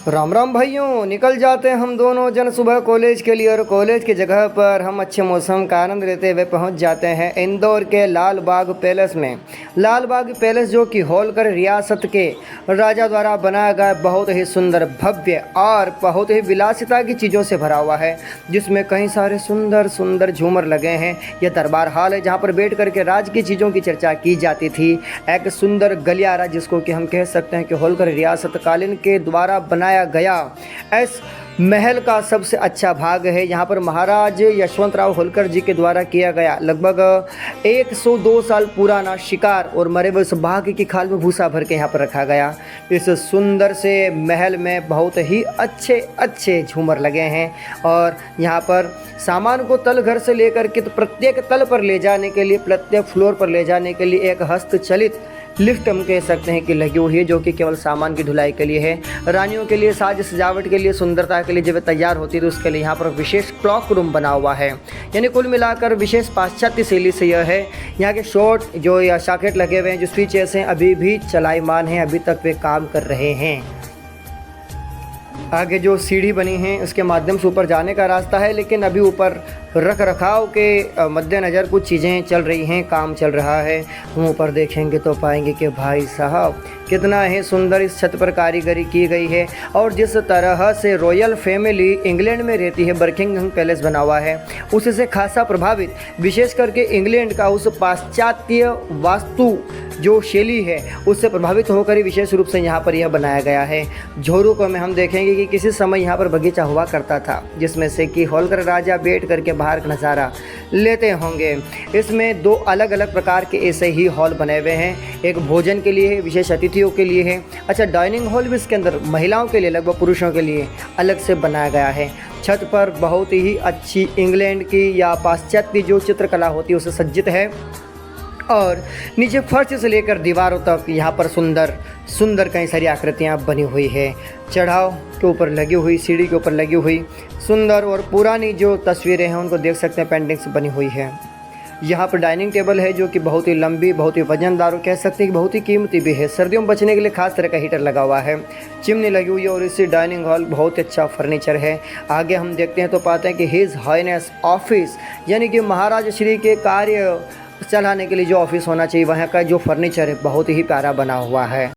राम राम भाइयों, निकल जाते हैं हम दोनों जन सुबह कॉलेज के लिए। और कॉलेज की जगह पर हम अच्छे मौसम का आनंद लेते हुए पहुंच जाते हैं इंदौर के लाल बाग पैलेस में। लाल बाग पैलेस जो कि होलकर रियासत के राजा द्वारा बनाया गया बहुत ही सुंदर, भव्य और बहुत ही विलासिता की चीज़ों से भरा हुआ है, जिसमें कई सारे सुंदर सुंदर झूमर लगे हैं। यह दरबार हॉल है जहाँ पर बैठ करके राज की चीज़ों की चर्चा की जाती थी। एक सुंदर गलियारा जिसको कि हम कह सकते हैं कि होलकर रियासत कालीन के द्वारा बनाया गया इस महल का सबसे अच्छा भाग है। यहाँ पर महाराज यशवंतराव होलकर जी के द्वारा किया गया लगभग 102 साल पुराना शिकार और मरे हुए बाघ की खाल में भूसा भर के यहाँ पर रखा गया। इस सुंदर से महल में बहुत ही अच्छे अच्छे झूमर लगे हैं और यहाँ पर सामान को तल घर से लेकर के प्रत्येक तल पर ले जाने के लिए, प्रत्येक फ्लोर पर ले जाने के लिए एक हस्तचलित लिफ्ट हम कह सकते हैं कि लगी हुई है, जो कि केवल सामान की ढुलाई के लिए है। रानियों के लिए साज सजावट के लिए, सुंदरता के लिए जब तैयार होती है तो उसके लिए यहाँ पर विशेष क्लॉक रूम बना हुआ है। यानी कुल मिलाकर विशेष पाश्चात्य शैली से यह है। यहाँ के शॉर्ट जो या सॉकेट लगे हुए हैं, जो स्विचेस हैं, अभी भी चलायमान हैं, अभी तक वे काम कर रहे हैं। आगे जो सीढ़ी बनी है उसके माध्यम से ऊपर जाने का रास्ता है, लेकिन अभी ऊपर रख रखाव के मद्देनज़र कुछ चीज़ें चल रही हैं, काम चल रहा है। हम ऊपर देखेंगे तो पाएंगे कि भाई साहब कितना ही सुंदर इस छत पर कारीगरी की गई है। और जिस तरह से रॉयल फैमिली इंग्लैंड में रहती है, बर्किंघम पैलेस बना हुआ है, उससे खासा प्रभावित विशेष करके इंग्लैंड का उस पाश्चात्य वास्तु जो शैली है उससे प्रभावित होकर ही विशेष रूप से यहाँ पर यह बनाया गया है। झोरू में हम देखेंगे कि किसी समय यहाँ पर बगीचा हुआ करता था, जिसमें से कि होलकर राजा बैठ करके बाहर का नज़ारा लेते होंगे। इसमें दो अलग अलग प्रकार के ऐसे ही हॉल बने हुए हैं, एक भोजन के लिए है, विशेष अतिथियों के लिए है। अच्छा, डाइनिंग हॉल भी इसके अंदर महिलाओं के लिए, लगभग पुरुषों के लिए अलग से बनाया गया है। छत पर बहुत ही अच्छी इंग्लैंड की या पाश्चात्य जो चित्रकला होती है उससे सज्जित है और नीचे फर्श से लेकर दीवारों तक यहाँ पर सुंदर सुंदर कई सारी आकृतियाँ बनी हुई है। चढ़ाव के ऊपर लगी हुई, सीढ़ी के ऊपर लगी हुई सुंदर और पुरानी जो तस्वीरें हैं उनको देख सकते हैं, पेंटिंग्स बनी हुई है। यहाँ पर डाइनिंग टेबल है जो कि बहुत ही लंबी, बहुत ही वजनदार और कह सकते हैं कि बहुत ही कीमती भी है। सर्दियों में बचने के लिए खास तरह का हीटर लगा हुआ है, चिमनी लगी हुई है और इसी डाइनिंग हॉल बहुत अच्छा फर्नीचर है। आगे हम देखते हैं तो पाते हैं कि हिज हाईनेस ऑफिस, यानी कि महाराज श्री के कार्य चलाने के लिए जो ऑफिस होना चाहिए, वहाँ का जो फर्नीचर है बहुत ही प्यारा बना हुआ है।